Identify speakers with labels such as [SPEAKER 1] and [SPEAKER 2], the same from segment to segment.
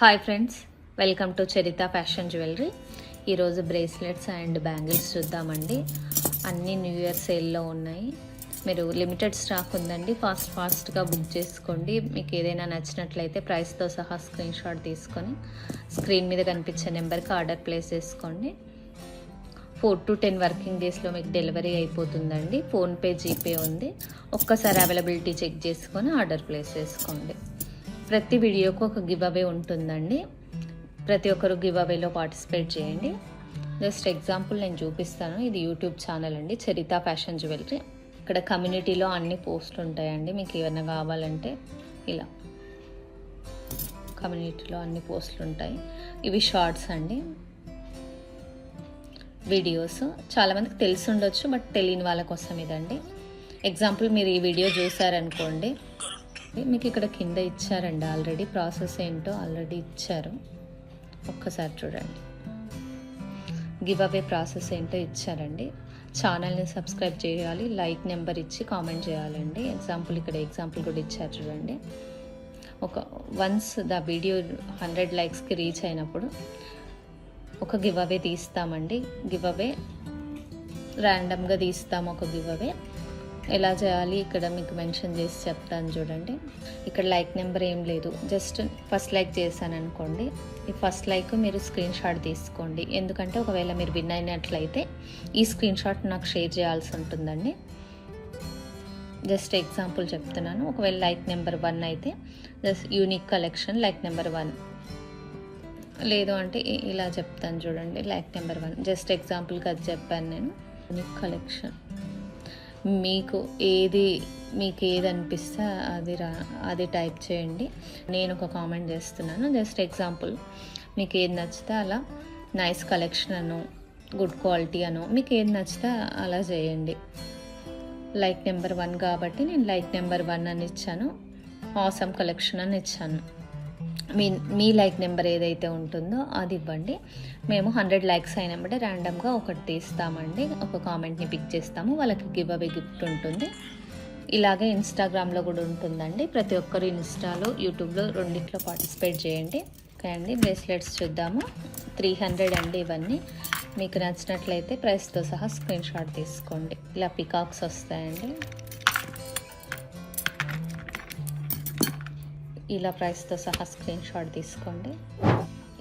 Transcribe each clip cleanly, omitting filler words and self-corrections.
[SPEAKER 1] Hi friends, welcome to Charitha fashion jewellery. ఈరోజు bracelets and bangles చూద్దామండి. అన్నీ న్యూ ఇయర్ సేల్లో ఉన్నాయి. మీరు లిమిటెడ్ స్టాక్ ఉందండి, ఫాస్ట్గా బుక్ చేసుకోండి. మీకు ఏదైనా నచ్చినట్లయితే ప్రైస్తో సహా స్క్రీన్ షాట్ తీసుకొని స్క్రీన్ మీద కనిపించే నెంబర్కి ఆర్డర్ ప్లేస్ చేసుకోండి. 4 to 10 వర్కింగ్ డేస్లో మీకు డెలివరీ అయిపోతుందండి. ఫోన్పే, జీపే ఉంది. ఒక్కసారి అవైలబిలిటీ చెక్ చేసుకొని ఆర్డర్ ప్లేస్ చేసుకోండి. ప్రతి వీడియోకు ఒక గివ్ అవే ఉంటుందండి. ప్రతి ఒక్కరు గివ్ అవేలో పార్టిసిపేట్ చేయండి. జస్ట్ ఎగ్జాంపుల్ నేను చూపిస్తాను. ఇది యూట్యూబ్ ఛానల్ అండి, చరిత ఫ్యాషన్ జ్యువెలరీ. ఇక్కడ కమ్యూనిటీలో అన్ని పోస్టులు ఉంటాయండి. మీకు ఏమైనా కావాలంటే ఇలా కమ్యూనిటీలో అన్ని పోస్టులు ఉంటాయి. ఇవి షార్ట్స్ అండి, వీడియోస్. చాలామందికి తెలిసి ఉండొచ్చు, బట్ తెలియని వాళ్ళ కోసం ఇదండి. ఎగ్జాంపుల్ మీరు ఈ వీడియో చూసారనుకోండి, మీకు ఇక్కడ కింద ఇచ్చారండి ఆల్రెడీ. ప్రాసెస్ ఏంటో ఆల్రెడీ ఇచ్చారు, ఒక్కసారి చూడండి. గివ్ అవే ప్రాసెస్ ఏంటో ఇచ్చారండి. ఛానల్ని సబ్స్క్రైబ్ చేయాలి, లైక్ నెంబర్ ఇచ్చి కామెంట్ చేయాలండి. ఇక్కడ ఎగ్జాంపుల్ కూడా ఇచ్చారు చూడండి. వన్స్ ద వీడియో 100 లైక్స్కి రీచ్ అయినప్పుడు ఒక గివ్ అవే తీస్తామండి. గివ్ అవే ర్యాండమ్గా తీస్తాము. ఒక గివ్ అవే ఎలా చేయాలి ఇక్కడ మీకు మెన్షన్ చేసి చెప్తాను చూడండి. ఇక్కడ లైక్ నెంబర్ ఏం లేదు, జస్ట్ ఫస్ట్ లైక్ చేశాను అనుకోండి. ఈ ఫస్ట్ లైక్ మీరు స్క్రీన్ షాట్ తీసుకోండి. ఎందుకంటే ఒకవేళ మీరు విన్ అయినట్లయితే ఈ స్క్రీన్ షాట్ నాకు షేర్ చేయాల్సి ఉంటుందండి. జస్ట్ ఎగ్జాంపుల్ చెప్తున్నాను. ఒకవేళ లైక్ నెంబర్ 1 అయితే just unique collection like number 1, లేదు అంటే ఇలా చెప్తాను చూడండి. లైక్ నెంబర్ 1 జస్ట్ ఎగ్జాంపుల్కి అది చెప్పాను నేను. యూనిక్ కలెక్షన్ మీకు ఏది అనిపిస్తే అది టైప్ చేయండి. నేను ఒక కామెంట్ చేస్తున్నాను. జస్ట్ ఎగ్జాంపుల్ మీకు ఏది నచ్చితే అలా, నైస్ కలెక్షన్ అను, గుడ్ క్వాలిటీ అను, మీకు ఏది నచ్చితే అలా చేయండి. లైక్ నెంబర్ 1 కాబట్టి నేను లైక్ నెంబర్ 1 అని ఇచ్చాను. ఆసమ్ కలెక్షన్ అని ఇచ్చాను. మీ లైక్ నెంబర్ ఏదైతే ఉంటుందో అది ఇవ్వండి. మేము 100 లైక్స్ అయినప్పుడు ర్యాండమ్గా ఒకటి తీస్తామండి. ఒక కామెంట్ని పిక్ చేస్తాము, వాళ్ళకి గివ్ అవే గిఫ్ట్ ఉంటుంది. ఇలాగే ఇన్స్టాగ్రామ్లో కూడా ఉంటుందండి. ప్రతి ఒక్కరు ఇన్స్టాలో, యూట్యూబ్లో రెండిట్లో పార్టిసిపేట్ చేయండి. ఓకే అండి, బ్రేస్లెట్స్ చూద్దాము. 300 అండి ఇవన్నీ. మీకు నచ్చినట్లయితే ప్రైస్తో సహా స్క్రీన్ షాట్ తీసుకోండి. ఇలా పికాక్స్ వస్తాయండి. ఇలా ప్రైస్తో సహా స్క్రీన్ షాట్ తీసుకోండి.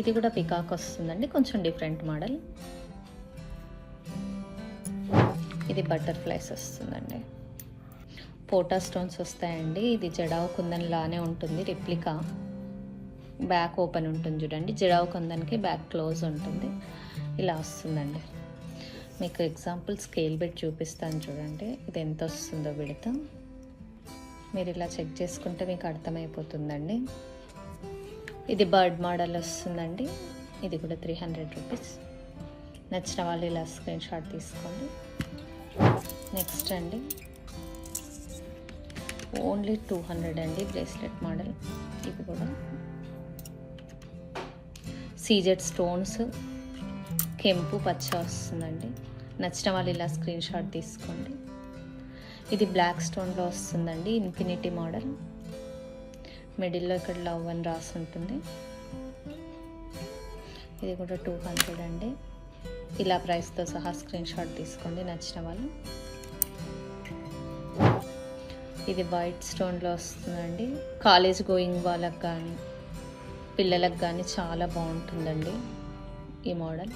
[SPEAKER 1] ఇది కూడా పికాక్ వస్తుందండి, కొంచెం డిఫరెంట్ మోడల్. ఇది బటర్ఫ్లైస్ వస్తుందండి. పోటా స్టోన్స్ వస్తాయండి. ఇది జడావు కుందన్ లానే ఉంటుంది, రెప్లికా. బ్యాక్ ఓపెన్ ఉంటుంది చూడండి. జడావు కుందన్కి బ్యాక్ క్లోజ్ ఉంటుంది. ఇలా వస్తుందండి. మీకు ఎగ్జాంపుల్ స్కేల్ పెట్టి చూపిస్తాను చూడండి. ఇది ఎంత వస్తుందో విడత మీరు ఇలా చెక్ చేసుకుంటే మీకు అర్థమైపోతుందండి. ఇది బర్డ్ మోడల్ వస్తుందండి. ఇది కూడా 300 రూపీస్. నచ్చిన వాళ్ళు ఇలా స్క్రీన్ షాట్ తీసుకోండి. నెక్స్ట్ అండి, ఓన్లీ 200 అండి బ్రేస్లెట్ మోడల్. ఇది కూడా సీజెడ్ స్టోన్స్, కెంపు పచ్చ వస్తుందండి. నచ్చిన వాళ్ళు ఇలా స్క్రీన్ షాట్ తీసుకోండి. ఇది బ్లాక్ స్టోన్లో వస్తుందండి, ఇన్ఫినిటీ మోడల్. మిడిల్లో ఇక్కడ లవ్ అని రాసి ఉంటుంది. ఇది కూడా 200 అండి. ఇలా ప్రైస్తో సహా స్క్రీన్ షాట్ తీసుకోండి నచ్చిన వాళ్ళు. ఇది వైట్ స్టోన్లో వస్తుందండి. కాలేజ్ గోయింగ్ వాళ్ళకి కానీ పిల్లలకు కానీ చాలా బాగుంటుందండి ఈ మోడల్.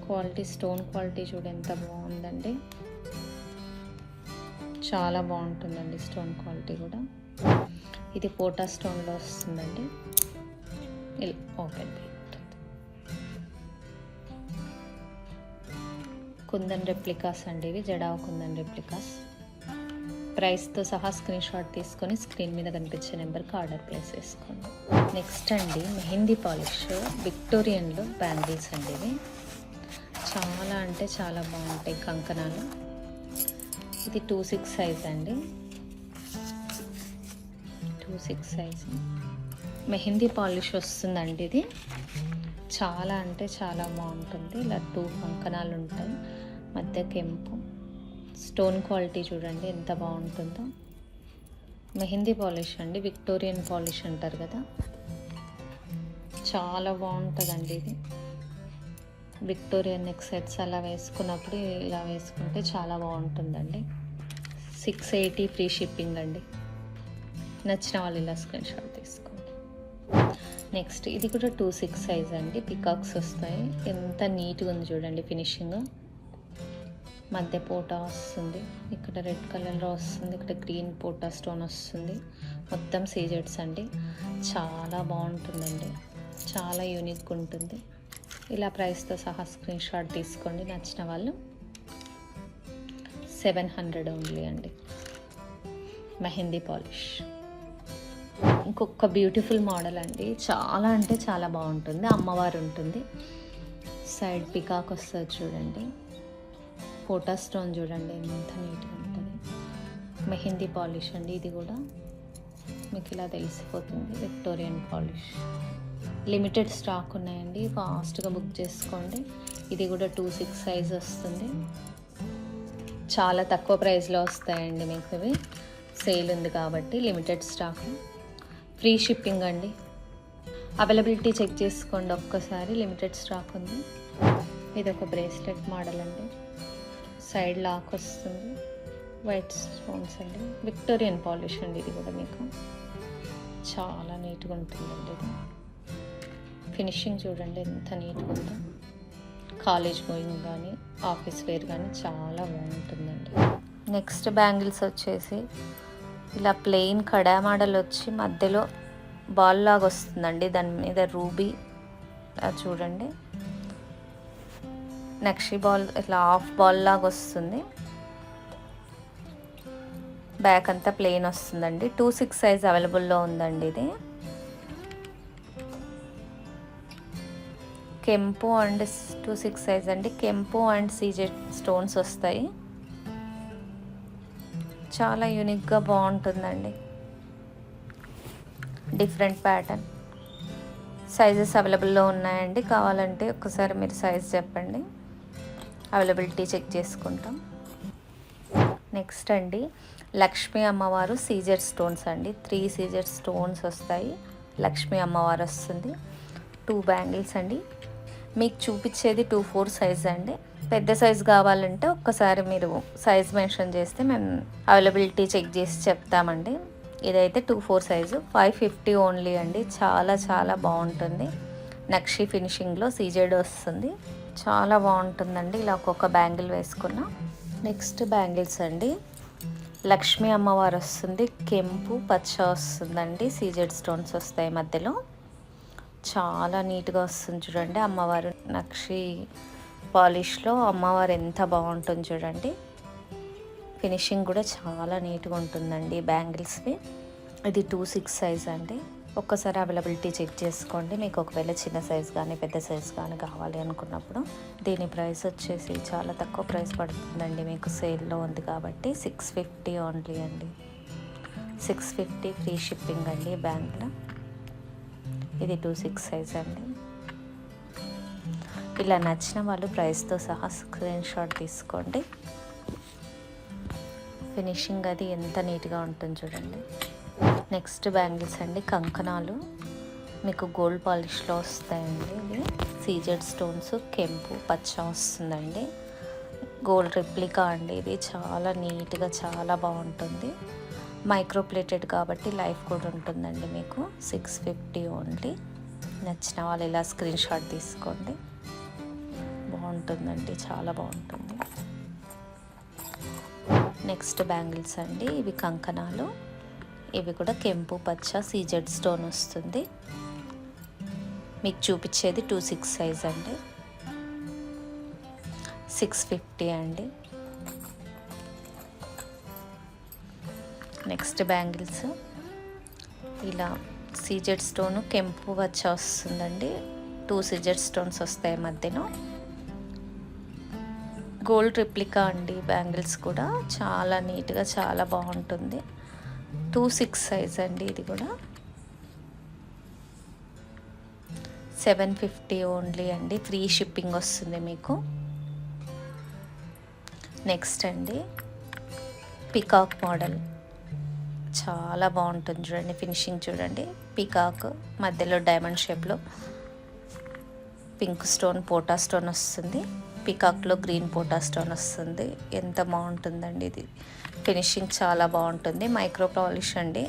[SPEAKER 1] క్వాలిటీ, స్టోన్ క్వాలిటీ చూడ ఎంత బాగుందండి. చాలా బాగుంటుందండి స్టోన్ క్వాలిటీ కూడా. ఇది పోటా స్టోన్లో వస్తుందండి. ఇలా ఓపెన్ కుందన్ రెప్లికాస్ అండి. ఇవి జడావు కుందన్ రెప్లికాస్. ప్రైస్తో సహా స్క్రీన్ షాట్ తీసుకొని స్క్రీన్ మీద కనిపించే నెంబర్కి ఆర్డర్ ప్లేస్ చేసుకోండి. నెక్స్ట్ అండి, మెహందీ పాలిష్ విక్టోరియన్లో బ్యాంగిల్స్ అండి. ఇవి చాలా అంటే చాలా బాగుంటాయి కంకణాలు. ఇది 26 సైజ్ అండి. 26 సైజ్ మెహందీ పాలిష్ వస్తుందండి. ఇది చాలా అంటే చాలా బాగుంటుంది. ఇలా 2 కంకణాలు ఉంటాయి, మధ్య కెంపు. స్టోన్ క్వాలిటీ చూడండి ఎంత బాగుంటుందో. మెహందీ పాలిష్ అండి, విక్టోరియన్ పాలిష్ అంటారు కదా, చాలా బాగుంటుందండి ఇది. విక్టోరియన్ నెక్ సెట్స్ అలా వేసుకున్నప్పుడు ఇలా వేసుకుంటే చాలా బాగుంటుందండి. 680 ఫ్రీ షిప్పింగ్ అండి. నచ్చిన వాళ్ళు ఇలా స్క్రీన్ షాట్ తీసుకోండి. నెక్స్ట్ ఇది కూడా 2/6 సైజ్ అండి. పికాక్స్ వస్తాయి. ఎంత నీట్గా ఉంది చూడండి ఫినిషింగ్. మధ్య పోటా వస్తుంది, ఇక్కడ రెడ్ కలర్లో వస్తుంది, ఇక్కడ గ్రీన్ పోటా స్టోన్ వస్తుంది. మొత్తం సీజెడ్స్ అండి. చాలా బాగుంటుందండి, చాలా యూనిక్గా ఉంటుంది. ఇలా ప్రైస్తో సహా స్క్రీన్ షాట్ తీసుకోండి. నచ్చిన వాళ్ళు 700 ఓన్లీ అండి. మెహందీ పాలిష్ ఇంకొక బ్యూటిఫుల్ మోడల్ అండి. చాలా అంటే చాలా బాగుంటుంది. అమ్మవారు ఉంటుంది, సైడ్ పికాక్ వస్తుంది చూడండి. పోటా స్టోన్ చూడండి ఎంత నీట్గా ఉంటుంది. మెహందీ పాలిష్ అండి. ఇది కూడా మీకు ఇలా తెలిసిపోతుంది. Victorian polish. లిమిటెడ్ స్టాక్ ఉన్నాయండి, ఫాస్ట్గా బుక్ చేసుకోండి. ఇది కూడా 2/6 సైజ్ వస్తుంది. చాలా తక్కువ ప్రైస్లో వస్తాయండి మీకు ఇవి. సేల్ ఉంది కాబట్టి లిమిటెడ్ స్టాక్. ఫ్రీ షిప్పింగ్ అండి. అవైలబిలిటీ చెక్ చేసుకోండి ఒక్కసారి. లిమిటెడ్ స్టాక్ ఉంది. ఇది ఒక బ్రేస్లెట్ మోడల్ అండి. సైడ్ లాక్ వస్తుంది, వైట్ స్టోన్స్ అండి. విక్టోరియన్ పాలిష్ అండి. ఇది కూడా మీకు చాలా నీట్గా ఉంటుందండి. ఇది ఫినిషింగ్ చూడండి ఎంత నీట్గా ఉందో. కాలేజ్ గోయింగ్ కానీ ఆఫీస్ వేర్ కానీ చాలా బాగుంటుందండి. నెక్స్ట్ బ్యాంగిల్స్ వచ్చేసి ఇలా ప్లెయిన్ కడా మోడల్ వచ్చి మధ్యలో బాల్ లాగా వస్తుందండి. దాని మీద రూబీ చూడండి, నక్షి బాల్ ఇట్లా హాఫ్ బాల్ లాగా వస్తుంది. బ్యాక్ అంతా ప్లెయిన్ వస్తుందండి. 2/6 సైజ్ అవైలబుల్లో ఉందండి. ఇది కెంపు అండ్ 2/6 సైజ్ అండి. కెంపు అండ్ సీజెడ్ స్టోన్స్ వస్తాయి. చాలా యూనిక్గా బాగుంటుందండి. Different pattern. సైజెస్ అవైలబుల్లో ఉన్నాయండి. కావాలంటే ఒకసారి మీరు సైజ్ చెప్పండి, అవైలబిలిటీ చెక్ చేసుకుంటాం. నెక్స్ట్ అండి లక్ష్మీ అమ్మవారు సీజెడ్ స్టోన్స్ అండి. 3 సీజెడ్ స్టోన్స్ వస్తాయి. లక్ష్మీ అమ్మవారు వస్తుంది. 2 బ్యాంగిల్స్ అండి. మీకు చూపించేది 2/4 సైజ్ అండి. పెద్ద సైజ్ కావాలంటే ఒక్కసారి మీరు సైజ్ మెన్షన్ చేస్తే మేము అవైలబిలిటీ చెక్ చేసి చెప్తామండి. ఇదైతే 2/4 సైజు. 550 ఓన్లీ అండి. చాలా చాలా బాగుంటుంది. నక్షి ఫినిషింగ్లో సీజెడ్ వస్తుంది. చాలా బాగుంటుందండి. ఇలా ఒక్కొక్క బ్యాంగిల్ వేసుకున్న. నెక్స్ట్ బ్యాంగిల్స్ అండి. లక్ష్మీ అమ్మవారు వస్తుంది. కెంపు పచ్చ వస్తుందండి. సీజెడ్ స్టోన్స్ వస్తాయి మధ్యలో. చాలా నీట్గా వస్తుంది చూడండి. అమ్మవారు నక్షి పాలిష్లో అమ్మవారు ఎంత బాగుంటుంది చూడండి. ఫినిషింగ్ కూడా చాలా నీట్గా ఉంటుందండి బ్యాంగిల్స్వి. ఇది 2/6 సైజ్ అండి. ఒక్కసారి అవైలబిలిటీ చెక్ చేసుకోండి. మీకు ఒకవేళ చిన్న సైజ్ కానీ పెద్ద సైజ్ కానీ కావాలి అనుకున్నప్పుడు. దీని ప్రైస్ వచ్చేసి చాలా తక్కువ ప్రైస్ పడుతుందండి. మీకు సేల్లో ఉంది కాబట్టి 650 ఓన్లీ అండి. 650 ఫ్రీ షిప్పింగ్ అండి బ్యాంక్లో. ఇది 2/6 సైజ్ అండి. ఇలా నచ్చిన వాళ్ళు ప్రైస్తో సహా స్క్రీన్ షాట్ తీసుకోండి. ఫినిషింగ్ అది ఎంత నీట్గా ఉంటుంది చూడండి. నెక్స్ట్ బ్యాంగిల్స్ అండి. కంకణాలు మీకు గోల్డ్ పాలిష్లో వస్తాయండి. ఇది సీజెడ్ స్టోన్స్ కెంపు పచ్చ వస్తుందండి. గోల్డ్ రెప్లికా అండి. ఇది చాలా నీట్గా చాలా బాగుంటుంది. మైక్రో ప్లేటెడ్ కాబట్టి లైఫ్ కూడా ఉంటుందండి. మీకు 650 ఓన్లీ. నచ్చిన వాళ్ళు ఇలా స్క్రీన్ షాట్ తీసుకోండి. బాగుంటుందండి, చాలా బాగుంటుంది. నెక్స్ట్ బ్యాంగిల్స్ అండి. ఇవి కంకణాలు. ఇవి కూడా కెంపు పచ్చ సీజెడ్ స్టోన్ వస్తుంది. మీకు చూపించేది 2/6 సైజ్ అండి. 650 అండి. నెక్స్ట్ బ్యాంగిల్స్ ఇలా సీజెడ్ స్టోన్ కెంపు పచ్చ వస్తుందండి. 2 సీజెడ్ స్టోన్స్ వస్తాయి మధ్యలో. గోల్డ్ రెప్లికా అండి. బ్యాంగిల్స్ కూడా చాలా నీట్గా చాలా బాగుంటుంది. 2/6 సైజ్ అండి. ఇది కూడా 750 ఓన్లీ అండి. ఫ్రీ షిప్పింగ్ వస్తుంది మీకు. నెక్స్ట్ అండి పికాక్ మోడల్. చాలా బాగుంటుంది చూడండి. ఫినిషింగ్ చూడండి. పికాక్ మధ్యలో డైమండ్ షేప్లో పింక్ స్టోన్ పోటా స్టోన్ వస్తుంది, పికాక్లో గ్రీన్ పోటా స్టోన్ వస్తుంది. ఎంత బాగుంటుందండి ఇది. ఫినిషింగ్ చాలా బాగుంటుంది. మైక్రో పాలిష్ అండి,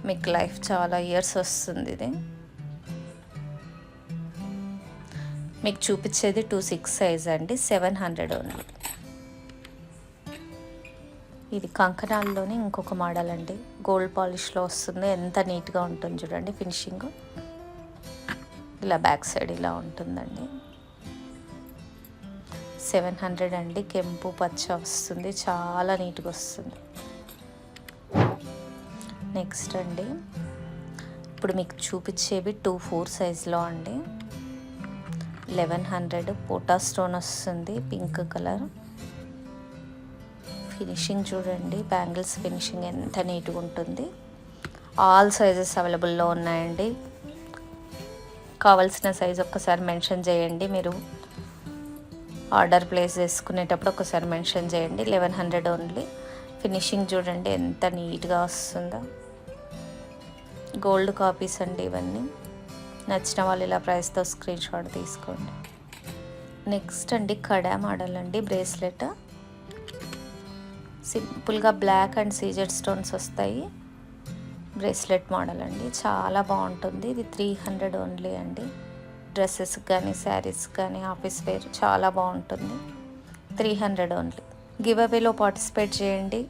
[SPEAKER 1] మీకు లైఫ్ చాలా ఇయర్స్ వస్తుంది. ఇది మీకు చూపించేది 2/6 సైజ్ అండి, 700 ఓన్లీ. ఇది కంకణాల్లోనే ఇంకొక మోడల్ అండి, గోల్డ్ పాలిష్లో వస్తుంది. ఎంత నీట్గా ఉంటుంది చూడండి ఫినిషింగ్. ఇలా బ్యాక్ సైడ్ ఇలా ఉంటుందండి. 700 అండి, కెంపు పచ్చ వస్తుంది, చాలా నీట్గా వస్తుంది. నెక్స్ట్ అండి, ఇప్పుడు మీకు చూపించేవి 2/4 సైజులో అండి, 1100 పోటా స్టోన్ వస్తుంది, పింక్ కలర్. ఫినిషింగ్ చూడండి, బ్యాంగిల్స్ ఫినిషింగ్ ఎంత నీట్గా ఉంటుంది. ఆల్ సైజెస్ అవైలబుల్లో ఉన్నాయండి. కావాల్సిన సైజ్ ఒక్కసారి మెన్షన్ చేయండి. మీరు ఆర్డర్ ప్లేస్ చేసుకునేటప్పుడు ఒకసారి మెన్షన్ చేయండి. 1100 ఓన్లీ. ఫినిషింగ్ చూడండి ఎంత నీట్గా వస్తుందో. గోల్డ్ కాపీస్ అండి ఇవన్నీ. నచ్చిన వాళ్ళు ఇలా ప్రైస్తో స్క్రీన్ షాట్ తీసుకోండి. నెక్స్ట్ అండి, కడా మోడల్ అండి, బ్రేస్లెట్. సింపుల్గా బ్లాక్ అండ్ సీజెడ్ స్టోన్స్ వస్తాయి. బ్రేస్లెట్ మోడల్ అండి, చాలా బాగుంటుంది. ఇది 300 ఓన్లీ అండి. డ్రెస్సెస్ కానీ శారీస్ కానీ ఆఫీస్ వేర్ చాలా బాగుంటుంది. 300 ఓన్లీ. గివ్ అవేలో పార్టిసిపేట్ చేయండి.